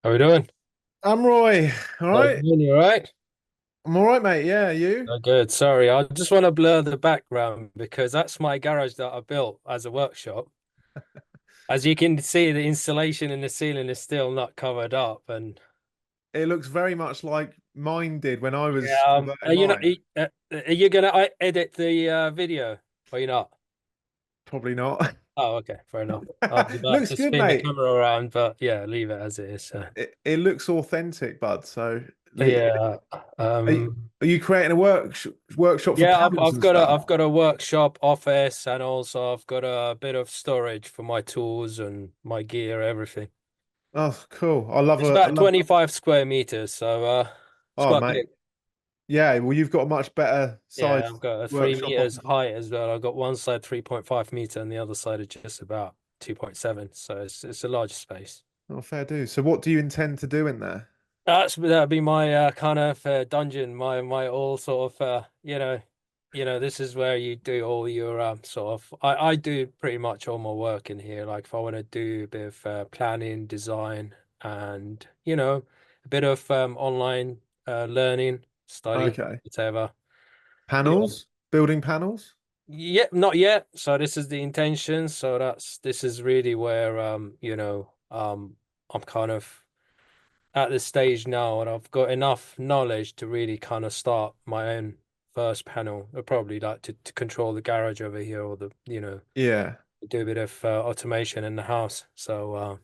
How we doing? Amroy, all How you right? doing? You all right? I'm all right, mate. Yeah, you? Oh, good. Sorry, I just want to blur the background because that's my garage that I built as a workshop. As you can see, the insulation in the ceiling is still not covered up, and It looks very much like mine did when I yeah, was are converting you not? mine. Are you gonna edit the video? Or you not? Probably not. Oh, okay, fair enough. I was about Looks to good, spin the mate. camera around, but yeah, leave it as it is. It looks authentic, bud. So, Yeah, are you, um, are you creating a workshop for yeah, panels I've and got a stuff? workshop office, and also I've got a bit of storage for my tools and my gear, everything. Oh, cool. It's I about love. 25 square meters, so it's Oh, quite mate. big. Yeah. Well, you've got a much better Yeah, sized I've got a three workshop meters office. height as well. I've got one side 3.5 meter and the other side is just about 2.7. So it's a large space. Oh, fair do. So, what do you intend to do in there? That'd be my kind of dungeon, my all sort of this is where you do all your sort of I do pretty much all my work in here. Like if I want to do a bit of planning, design, and a bit of online learning, studying, Okay. whatever. Yeah, Panels, building panels. yeah, not yet. So this is the intention. So this is really where I'm kind of at this stage now, and I've got enough knowledge to really kind of start my own first panel. I'd probably like to control the garage over here, or Yeah. do a bit of automation in the house. So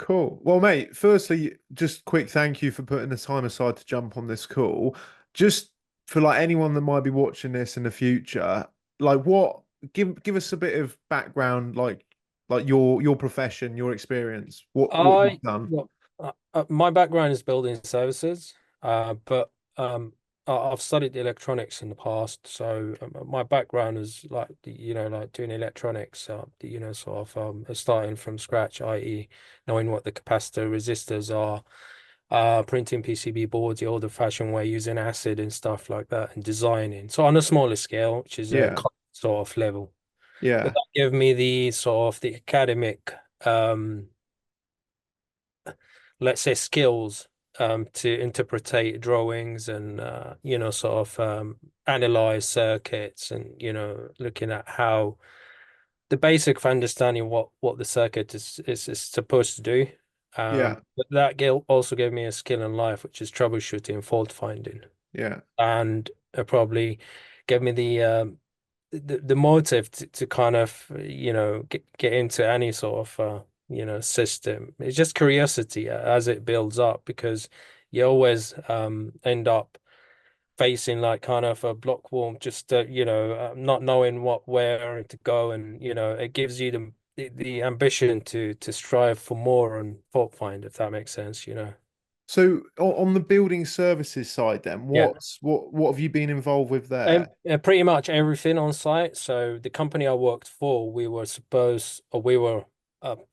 Cool. Well, mate, firstly, just quick thank you for putting the time aside to jump on this call. Just for like anyone that might be watching this in the future, like what give us a bit of background, like your profession, your experience, what I you've done. well, my background is building services, but I've studied electronics in the past. So my background is like like doing electronics, sort of starting from scratch, i.e., knowing what the capacitor resistors are, printing PCB boards the old-fashioned way, using acid and stuff like that, and designing. So on a smaller scale, which is a Yeah. sort of level, but Yeah. that gave me the sort of the academic. Let's say skills to interpretate drawings and sort of analyze circuits and looking at how the basic of understanding what the circuit is supposed to do. Yeah. But that also gave me a skill in life, which is troubleshooting and fault finding, Yeah. and probably gave me the motive to kind of get into any sort of system. It's just curiosity as it builds up, because you always end up facing like kind of a block wall, just not knowing where to go, and it gives you the ambition to strive for more and fault find, if that makes sense. So on the building services side, then Yeah. what have you been involved with there? Pretty much everything on site. So the company I worked for, we were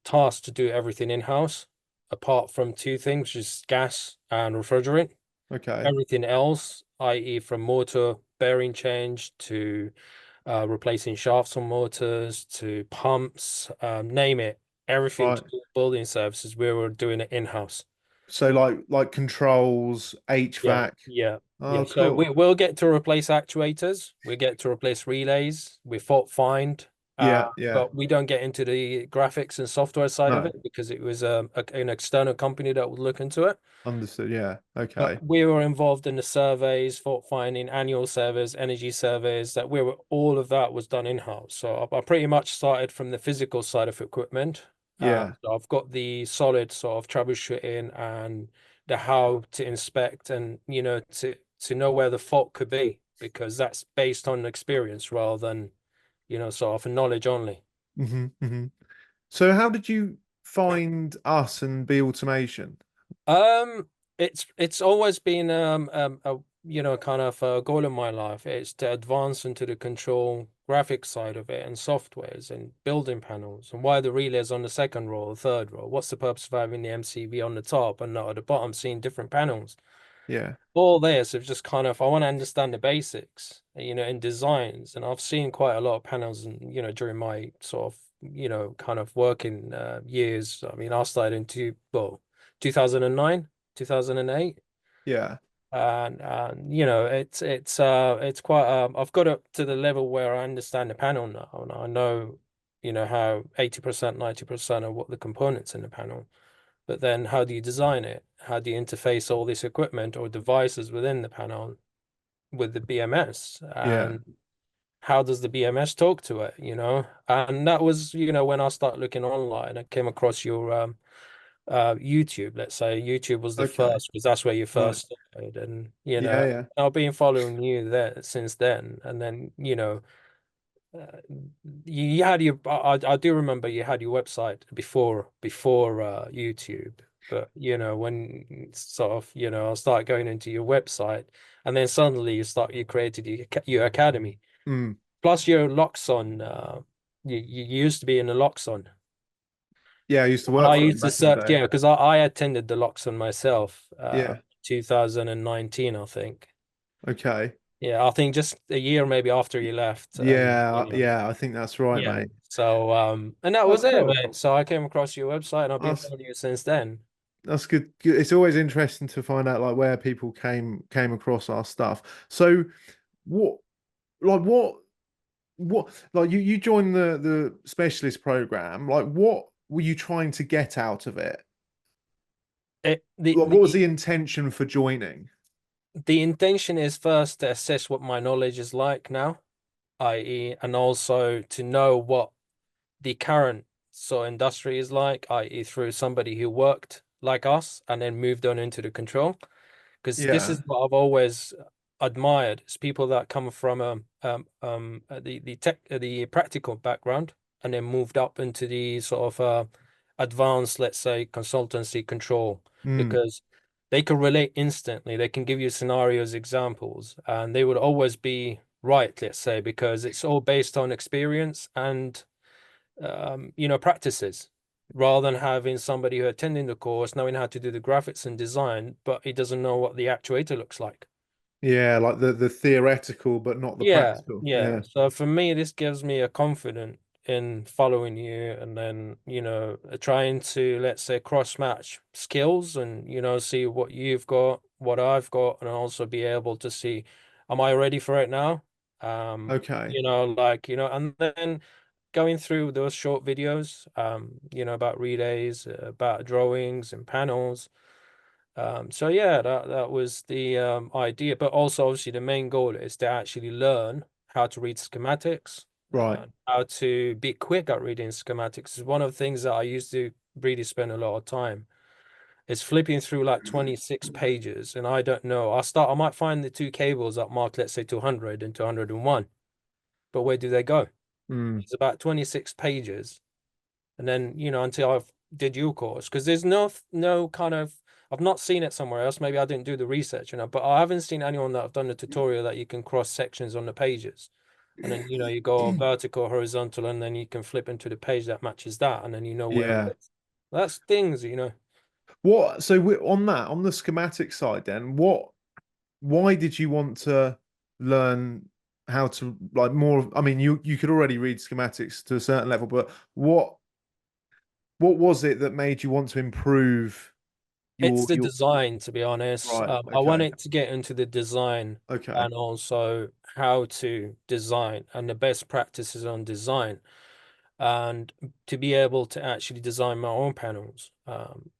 tasked to do everything in-house, apart from two things, which is gas and refrigerant. Okay. Everything else, i.e., from motor bearing change to replacing shafts on motors to pumps, name it, everything to Right. do with building services, we were doing it in-house. So like controls, Yeah, HVAC. yeah, yeah. Oh, So cool. we will get to replace actuators. We get to replace relays. We fault find, Yeah, yeah. but we don't get into the graphics and software side of No, it because it was an external company that would look into it. understood. Yeah. But Okay. we were involved in the surveys, fault finding, annual surveys, energy surveys. All of that was done in-house. So I pretty much started from the physical side of equipment. Yeah. So I've got the solid sort of troubleshooting and the how to inspect, and to know where the fault could be, because that's based on experience rather than sort of knowledge only. Hmm. So how did you find us and B Automation? Um, it's always been a kind of a goal in my life. It's to advance into the control graphic side of it and softwares and building panels, and why the relays on the second row or third row. What's the purpose of having the MCV on the top and not at the bottom, seeing different panels? Yeah. All this is just kind of, I want to understand the basics, in designs, and I've seen quite a lot of panels, and during my sort of kind of working years. I mean, I started in 2009, 2008. Yeah. And you know, it's quite I've got up to the level where I understand the panel now, and I know, you know, how 80%, 90% of what the components in the panel. But then how do you design it? How do you interface all this equipment or devices within the panel with the BMS? Yeah. And how does the BMS talk to it, you know? And that was, you know, when I started looking online, I came across your YouTube. Let's say YouTube was the Okay. first, because that's where you Right. first started. And, you Yeah, know, yeah. I've been following you there since then. And then, you know, uh, you had your, I do remember you had your website before YouTube. But, you know, when sort of, you know, I started going into your website, and then suddenly you created your academy. Mm. Plus your Loxon, you used to be in the Loxon. Yeah, I used to And work I for them used to back in the search, day. yeah, because I attended the Loxon myself, Yeah. 2019, I think. Okay. Yeah, I think just a year maybe after you left, and Yeah, you know, yeah, I think that's right, yeah. mate. So and that Oh, was it, cool. mate. So I came across your website, and I've been That's following you since then. that's good. It's always interesting to find out like where people came across our stuff. So what like what like you joined the specialist program, like what were you trying to get out of it? It, Like what was the intention for joining? the intention is first to assess what my knowledge is like now, i.e., and also to know what the current sort of industry is like, i.e., through somebody who worked like us and then moved on into the control. Because this Yeah. is what I've always admired, is people that come from the tech the practical background and then moved up into the sort of advanced, let's say, consultancy control, Mm. because they can relate instantly. They can give you scenarios, examples, and they would always be right, let's say, because it's all based on experience and you know, practices, rather than having somebody who attending the course knowing how to do the graphics and design, but he doesn't know what the actuator looks like. Yeah, like the theoretical but not the Yeah, practical. yeah. Yeah. So for me, this gives me a confidence in following you, and then, you know, trying to, let's say, cross match skills and, you know, see what you've got, what I've got, and also be able to see, am I ready for it now? Okay. You know, like, you know, and then going through those short videos, you know, about relays, about drawings and panels. So yeah, that was the idea. But also, obviously, the main goal is to actually learn how to read schematics, Right. how to be quick at reading schematics. Is one of the things that I used to really spend a lot of time. Is flipping through like 26 pages, and I don't know. I might find the two cables that mark, let's say, 200 and 201, but where do they go? Mm. It's about 26 pages, and then, you know, until I've did your course, because there's no kind of, I've not seen it somewhere else. Maybe I didn't do the research, you know, but I haven't seen anyone that have done the tutorial that you can cross sections on the pages, and then, you know, you go vertical, horizontal, and then you can flip into the page that matches that, and then you know where it Yeah. is. That's things, you know. What, so on that, on the schematic side, then, why did you want to learn how to like more? I mean, you could already read schematics to a certain level, but what was it that made you want to improve It's the your design, to be honest. right? I Okay, wanted to get into the design okay, and also how to design and the best practices on design, and to be able to actually design my own panels.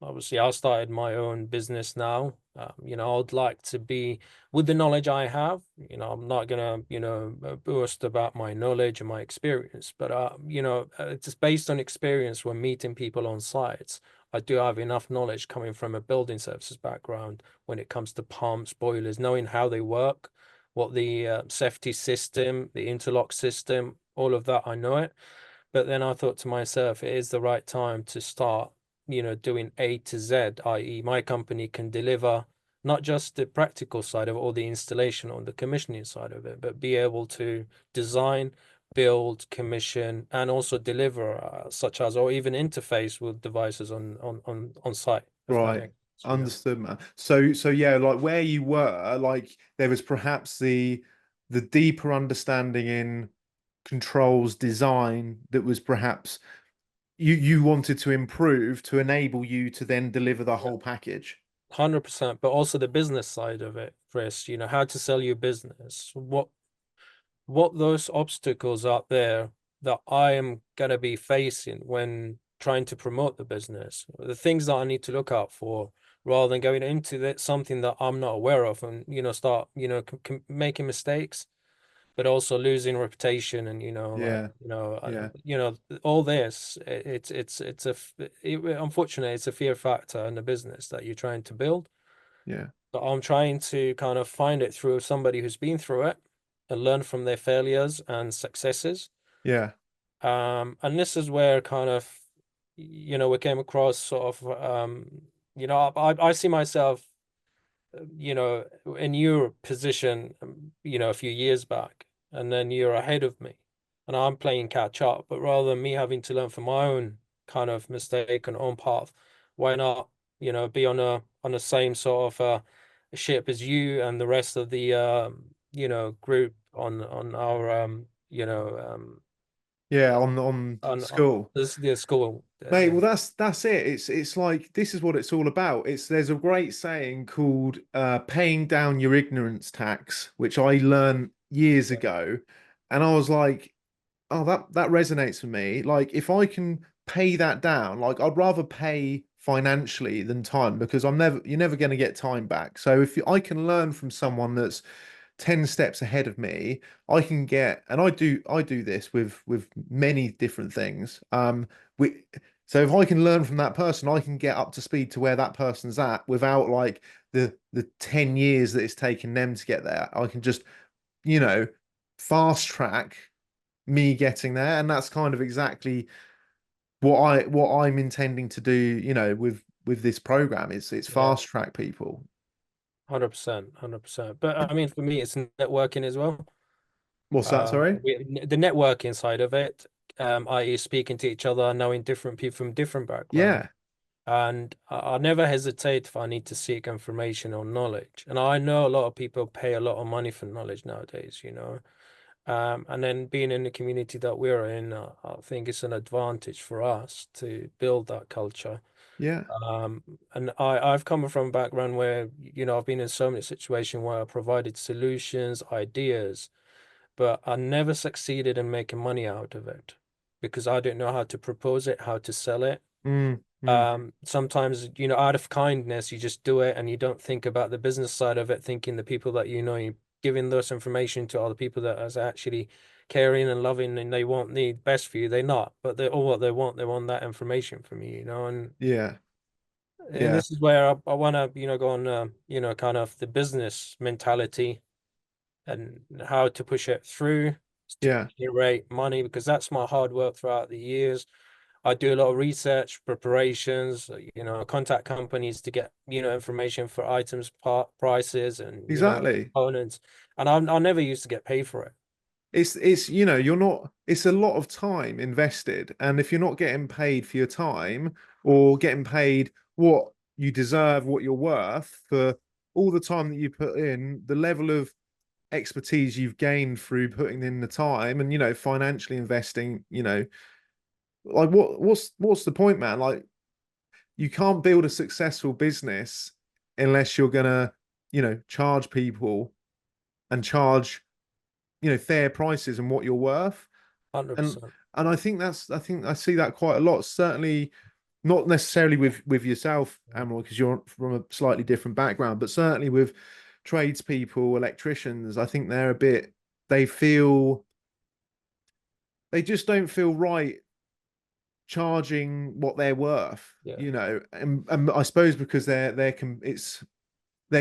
Obviously, I started my own business now. You know, I'd like to be, with the knowledge I have. You know, I'm not gonna, you know, boast about my knowledge and my experience, but you know, it's based on experience when meeting people on sites. I do have enough knowledge coming from a building services background when it comes to pumps, boilers, knowing how they work, what the safety system, the interlock system, all of that, I know it. But then I thought to myself, it is the right time to start, you know, doing A to Z, i.e., my company can deliver not just the practical side of it or the installation or the commissioning side of it, but be able to design, build, commission, and also deliver, such as, or even interface with devices on site, if that right. makes sense, you know. Understood, man. So yeah, like where you were, like there was perhaps the deeper understanding in controls design that was perhaps you wanted to improve to enable you to then deliver the Yeah, whole package. 100%. But also the business side of it, Chris, how to sell your business, what those obstacles out there that I am gonna be facing when trying to promote the business, the things that I need to look out for, rather than going into that something that I'm not aware of and start making mistakes, but also losing reputation and Yeah, yeah, all this. Unfortunately, it's a fear factor in the business that you're trying to build. yeah, But I'm trying to kind of find it through somebody who's been through it and learn from their failures and successes. yeah, And this is where kind of, we came across sort of, I see myself, in your position, a few years back, and then you're ahead of me, and I'm playing catch up. But rather than me having to learn from my own kind of mistake and own path, why not, be on the same sort of ship as you and the rest of the group on our yeah. On on school. this the school. Mate, well that's it. It's like this is what it's all about. It's there's a great saying called paying down your ignorance tax, which I learned years ago. And I was like, oh, that resonates with me. Like if I can pay that down, like I'd rather pay financially than time because you're never going to get time back. So if I can learn from someone that's 10 steps ahead of me, I can get, and I do this with many different things. We so if I can learn from that person, I can get up to speed to where that person's at without like the 10 years that it's taken them to get there. I can just, you know, fast track me getting there. And that's kind of exactly what I'm intending to do, with this program. It's Yeah, fast track people. 100%, 100%. But I mean, for me, it's networking as well. What's that, sorry? The networking side of it, i.e., speaking to each other, knowing different people from different backgrounds. Yeah, And I never hesitate if I need to seek information or knowledge. And I know a lot of people pay a lot of money for knowledge nowadays, And then being in the community that we're in, I think it's an advantage for us to build that culture. yeah. And I've come from a background where, I've been in so many situations where I provided solutions, ideas, but I never succeeded in making money out of it because I didn't know how to propose it, how to sell it. Mm, mm, Sometimes, out of kindness, you just do it and you don't think about the business side of it, thinking the people that you're giving those information to are the people that are actually caring and loving and they want the best for you. They're not, but they all what they want that information from you, yeah, and yeah, this is where I want to, go on, kind of the business mentality and how to push it through to yeah. generate money because that's my hard work throughout the years. I do a lot of research, preparations, contact companies to get, information for items, prices, and, Exactly. components. And I never used to get paid for it. You're not, it's a lot of time invested. And if you're not getting paid for your time or getting paid what you deserve, what you're worth for all the time that you put in, the level of expertise you've gained through putting in the time and, financially investing, like what's the point, man? Like you can't build a successful business unless you're gonna, charge people and charge, fair prices and what you're worth. And 100%. and I think I see that quite a lot. Certainly not necessarily with yourself, Amroy, because you're from a slightly different background, but certainly with tradespeople, electricians, I think they feel they just don't feel right charging what they're worth, Yeah. and I suppose because they're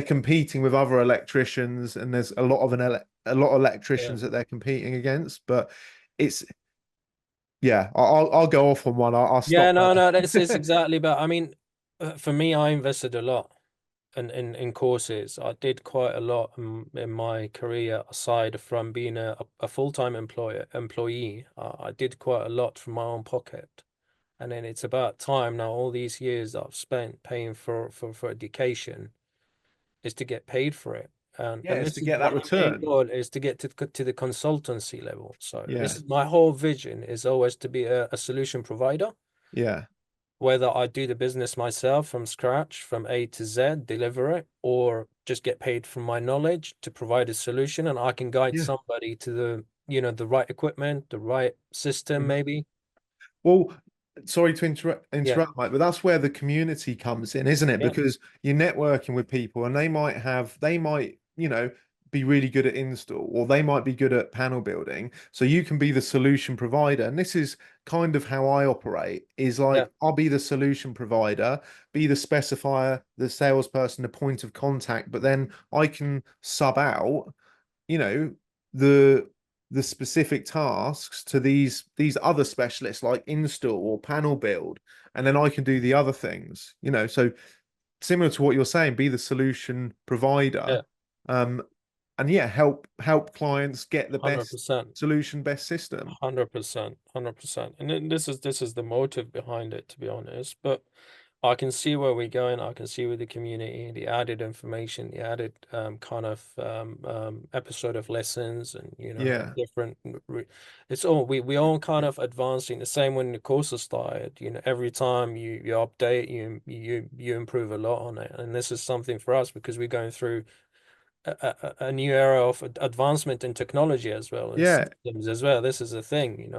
competing with other electricians, and there's a lot of Yeah. electricians that they're competing against. But it's yeah, I'll go off on one. I'll Yeah, stop no, no, that's it's there. exactly. But I mean, for me, I invested a lot in courses. I did quite a lot in my career aside from being a full-time employee. I did quite a lot from my own pocket. And then it's about time now, all these years that I've spent paying for education is to get paid for it. And Yeah, and it's this to is get my that main return. goal is to get to the consultancy level. So this Yeah, is my whole vision is always to be a solution provider. Yeah. Whether I do the business myself from scratch, from A to Z, deliver it, or just get paid from my knowledge to provide a solution, and I can guide Yeah. somebody to the, the right equipment, the right system, Mhm. maybe. Well, sorry to Yeah, interrupt, Mike, but that's where the community comes in, isn't it? yeah, Because you're networking with people and they might, be really good at install or they might be good at panel building. So you can be the solution provider. And this is kind of how I operate, is yeah, like I'll be the solution provider, be the specifier, the salesperson, the point of contact, but then I can sub out, you know, the specific tasks to these other specialists like install or panel build, and then I can do the other things, so similar to what you're saying, be the solution provider, yeah, um and yeah, help clients get the best 100%. solution, best system. 100%, 100%. And then this is the motive behind it, to be honest. But I can see where we're going. I can see with the community, the added information, the added kind of episode of lessons, and Yeah, different. It's all we all kind of advancing. The same when the courses started. Every time you update, you improve a lot on it. And this is something for us because we're going through a new era of advancement in technology as well and yeah, systems as well. This is a thing.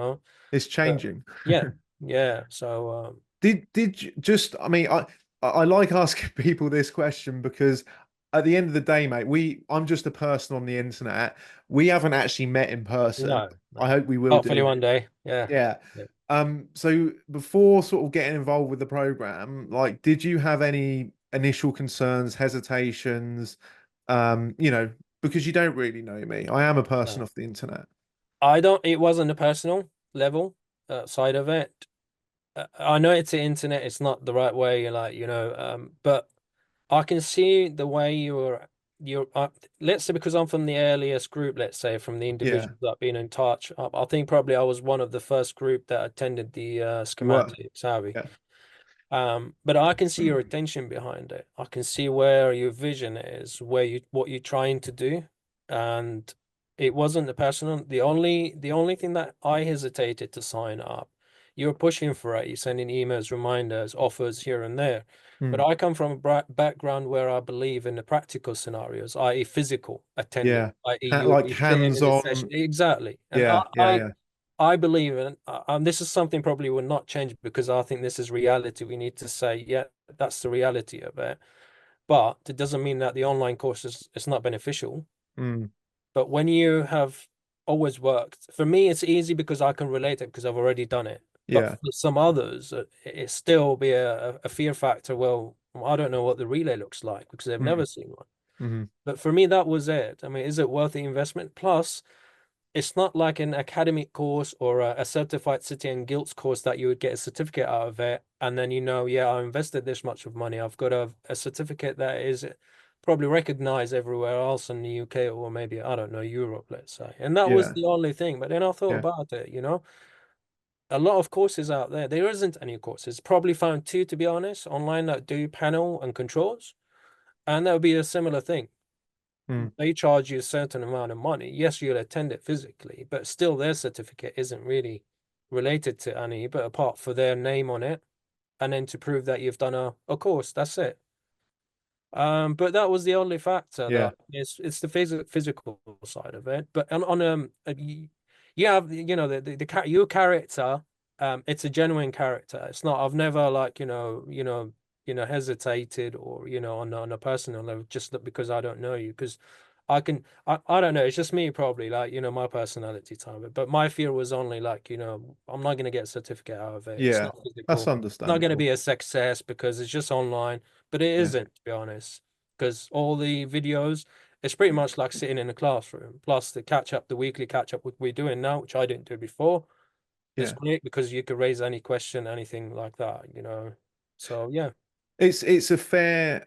it's But changing. yeah, yeah. So Did you just, I mean, I like asking people this question because at the end of the day, mate, I'm just a person on the internet. We haven't actually met in person. no, I no. hope we will Hopefully do. one day. Yeah. Yeah. Yeah. So before sort of getting involved with the program, like, did you have any initial concerns, hesitations? Because you don't really know me. I am a person No. off the internet. I don't. It wasn't a personal level side of it. I know it's the internet. It's not the right way. Like but I can see the way you're let's say because I'm from the earliest group, let's say from the Yeah. individuals that have been in touch. I think probably I was one of the first group that attended the You were. schematics, Harvey. Yeah. But I can see your attention behind it. I can see where your vision is, what you're trying to do. And it wasn't the personal. The only thing that I hesitated to sign up, you're pushing for it. You're sending emails, reminders, offers here and there. But Hmm. I come from a background where I believe in the practical scenarios, i.e., physical attending, Yeah. i.e., you'll Like be sitting in a session. hands-on. Exactly. And Yeah. Yeah. Yeah. I believe in, this is something probably will not change because I think this is reality. We need to say, yeah, that's the reality of it. But it doesn't mean that the online course is not beneficial. Mm. But when you have always worked, for me, it's easy because I can relate it because I've already done it. But Yeah. for some others, it still be a fear factor. Well, I don't know what the relay looks like because they've Mm. never seen one. Mm. But for me, that was it. I mean, is it worth the investment? Plus, it's not like an academic course or a certified city and guilds course that you would get a certificate out of it. And then, yeah, I invested this much of money. I've got a certificate that is probably recognized everywhere else in the UK or maybe, I don't know, Europe, let's say. And that was Yeah. the only thing. But then I thought Yeah. about it. A lot of courses out there. There isn't any courses. Probably found two, to be honest, online that do panel and controls. And that would be a similar thing. Mm. They charge you a certain amount of money. Yes, you'll attend it physically, but still their certificate isn't really related to any, but apart for their name on it, and then to prove that you've done a course. That's it. But that was the only factor Yeah. that it's the physical side of it. But on you have your character, it's a genuine character. It's not. I've never like hesitated or on a personal level just because I don't know you because I don't know. It's just me probably like my personality type. But my fear was only like I'm not gonna get a certificate out of it. It's Yeah. not That's physical. It's not gonna understandable. be a success because it's just online. But it Yeah. isn't, to be honest, because all the videos, it's pretty much like sitting in a classroom. Plus the weekly catch up we're doing now, which I didn't do before, is Yeah. great because you could raise any question, anything like that. So yeah, It's a fair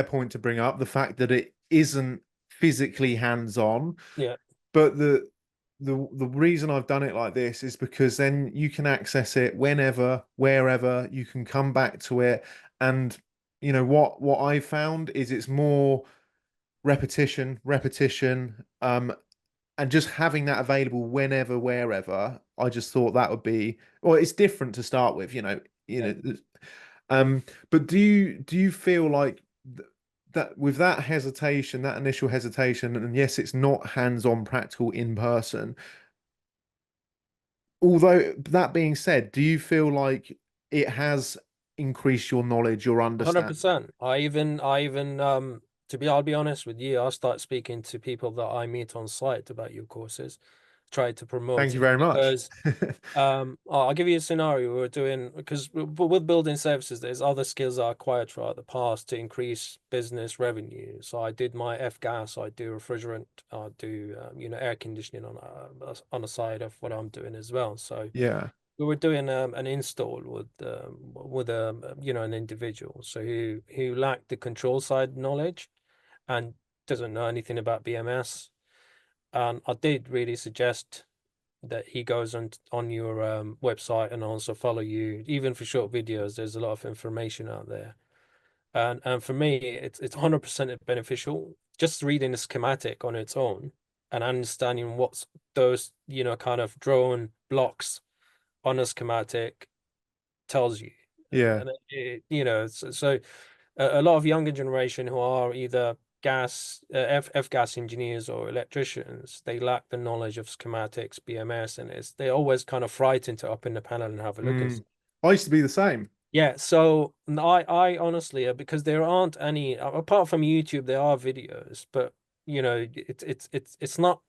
point to bring up, the fact that it isn't physically hands-on, yeah, but the reason I've done it like this is because then you can access it whenever, wherever, you can come back to it. And what I found is it's more repetition, repetition, and just having that available whenever, wherever, I just thought that would be, well, it's different to start with, Yeah. um, but do you feel like that with that hesitation, that initial hesitation, and yes, it's not hands-on practical in person. Although that being said, do you feel like it has increased your knowledge, your understanding? 100%. I'll be honest with you, I start speaking to people that I meet on site about your courses, try to Thank promote you it very much. because I'll give you a scenario. We're doing because with building services, there's other skills I acquired throughout the past to increase business revenue. So I did my F gas, I do refrigerant, I do air conditioning on the side of what I'm doing as well. So Yeah, we were doing an install with an individual so who lacked the control side knowledge and doesn't know anything about BMS. And I did really suggest that he goes on your website and also follow you, even for short videos. There's a lot of information out there, and for me, it's 100% beneficial. Just reading the schematic on its own and understanding what's those kind of drawn blocks on a schematic tells you. yeah. And so a lot of younger generation who are either F gas engineers or electricians, they lack the knowledge of schematics, BMS, and they're always kind of frightened to open the panel and have a look and Mm. stuff. I used to be the same. Yeah, so I honestly, because there aren't any apart from YouTube, there are videos, but it's not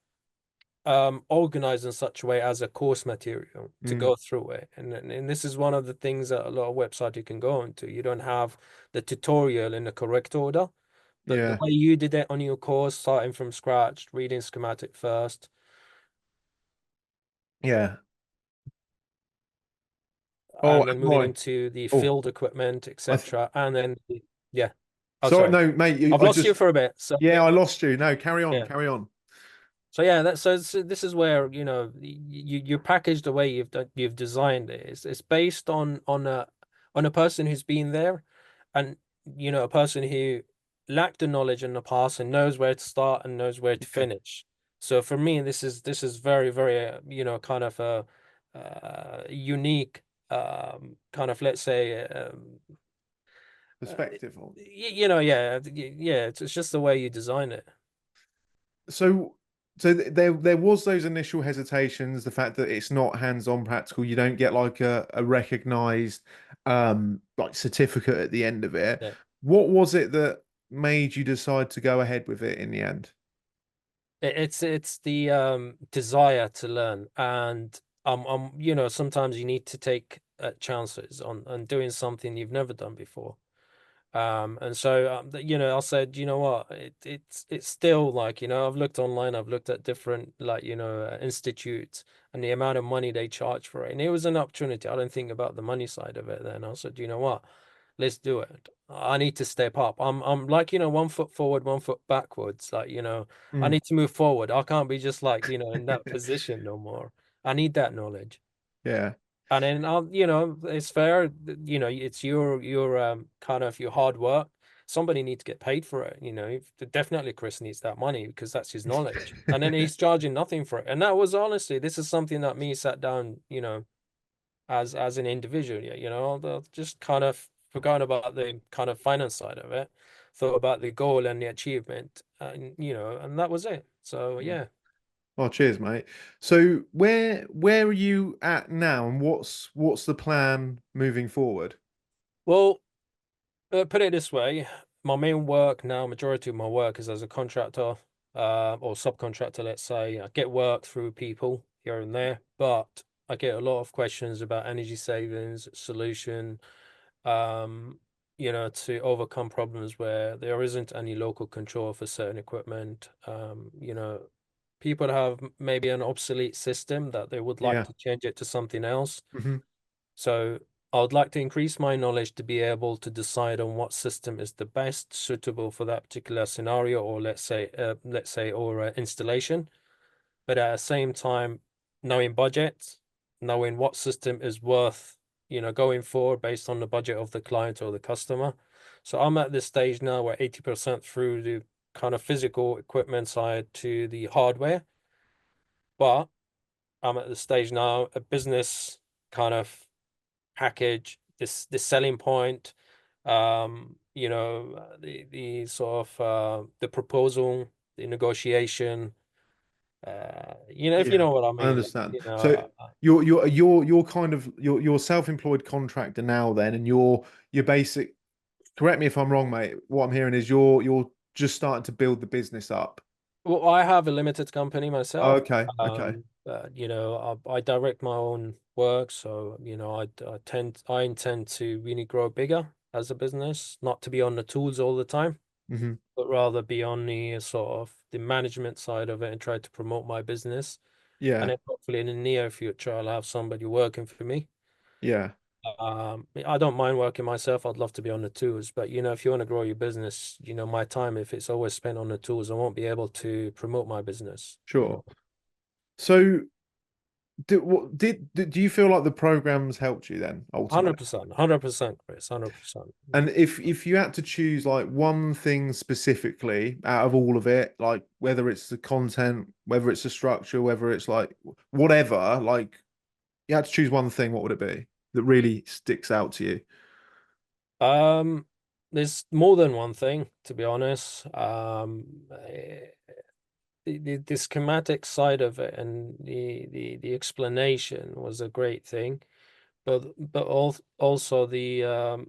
organized in such a way as a course material to Mm. go through it. And this is one of the things that a lot of websites you can go into. You don't have the tutorial in the correct order, but the Yeah, way you did it on your course, starting from scratch, reading schematic first, yeah. Oh, and then moving Amroy. into the Oh, field equipment, I th etc. And then yeah. Oh, sorry, sorry. no, mate. I've I lost you just, for a bit. So yeah, I lost you. No, carry on, yeah. carry on. So yeah, so this is where you package the way you've designed it. It's based on a person who's been there, and a person who lacked the knowledge in the past and knows where to start and knows where to Yeah, finish. So for me, this is very very kind of a unique kind of, let's say, uh, perspective on. yeah, yeah. It's just the way you design it. So, there was those initial hesitations, the fact that it's not hands-on practical, you don't get like a recognized like certificate at the end of it. Yeah. What was it that made you decide to go ahead with it in the end? It's the desire to learn, and sometimes you need to take chances on doing something you've never done before. And so I said, you know what, it's still like, I've looked online, I've looked at different, like, institutes and the amount of money they charge for it, and it was an opportunity. I didn't think about the money side of it. Then I said, you know what, let's do it. I need to step up. I'm like, 1 foot forward, 1 foot backwards. Like, I Mm, need to move forward. I can't be just like, in that position no more. I need that knowledge. yeah. And then it's fair, it's your kind of your hard work. Somebody needs to get paid for it, definitely Chris needs that money because that's his knowledge. And then he's charging nothing for it. And that was honestly, this is something that me sat down, as an individual. Yeah, I'll just kind of forgotten about the kind of finance side of it, thought about the goal and the achievement, and that was it. So Mm. yeah. Oh, cheers, mate. So where are you at now, and what's the plan moving forward? Well, put it this way, my main work now, majority of my work is as a contractor, or subcontractor, let's say. I get work through people here and there, but I get a lot of questions about energy savings, solution, to overcome problems where there isn't any local control for certain equipment. People have maybe an obsolete system that they would like Yeah. to change it to something else. Hmm. So I would like to increase my knowledge to be able to decide on what system is the best suitable for that particular scenario, or let's say, or installation. But at the same time, knowing budget, knowing what system is worth, going for based on the budget of the client or the customer. So I'm at this stage now where 80% through the kind of physical equipment side to the hardware, but I'm at the stage now, a business kind of package, this selling point, the sort of the proposal, the negotiation, if you Yeah, know what I I mean, like, understand. So you're kind of you're self-employed contractor now then, and you're basic. Correct me if I'm wrong, mate. What I'm hearing is you're just starting to build the business up. well, I have a limited company myself. Okay, okay. I direct my own work, so I intend to really grow bigger as a business, not to be on the tools all the time, Hmm. but rather be on the sort of the management side of it and try to promote my business. And Yeah, then hopefully in the near future, I'll have somebody working for me. yeah, I don't mind working myself. I'd love to be on the tools, but if you want to grow your business, my time, if it's always spent on the tools, I won't be able to promote my business, sure. So do you feel like the programs helped you then ultimately? 100%, 100%, Chris, 100%. And if you had to choose like one thing specifically out of all of it, like whether it's the content, whether it's the structure, whether it's like whatever, like you had to choose one thing, what would it be that really sticks out to you? Um, there's more than one thing, to be honest. The schematic side of it and the explanation was a great thing, but also the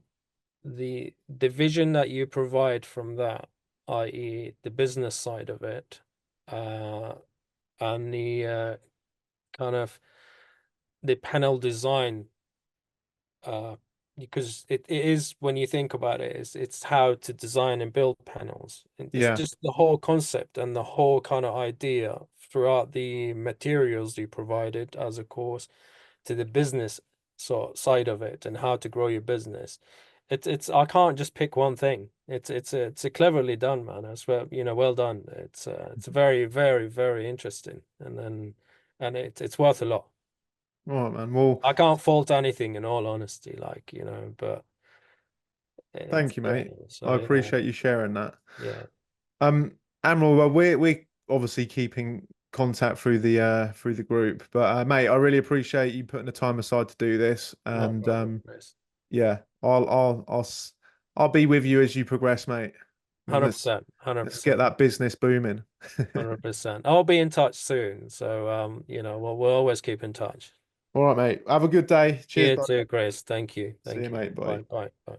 vision that you provide from that, i.e., the business side of it, uh, and the kind of the panel design, uh, because it is when you think about it, it's how to design and build panels. It's Yeah, just the whole concept and the whole kind of idea throughout the materials you provided as a course to the business side of it and how to grow your business. It's I can't just pick one thing. It's a cleverly done, man. I swear, well done. It's very, very, very interesting, and it's worth a lot. all right, man. Well, I can't fault anything in all honesty, like, but it's thank you, yeah. mate. So I yeah, appreciate you sharing that. yeah, Um, Amroy, well, we're obviously keeping contact through the group, but mate, I really appreciate you putting the time aside to do this, no and problem, Chris. yeah, I'll be with you as you progress, mate. And let's 100%, let's get 100%, that business booming. 100%. I'll be in touch soon. So we'll always keep in touch. All right, mate. Have a good day. Cheers, You bud. too, Chris. Thank you. See you, Thank you. mate. Bye. Bye, bye, bye.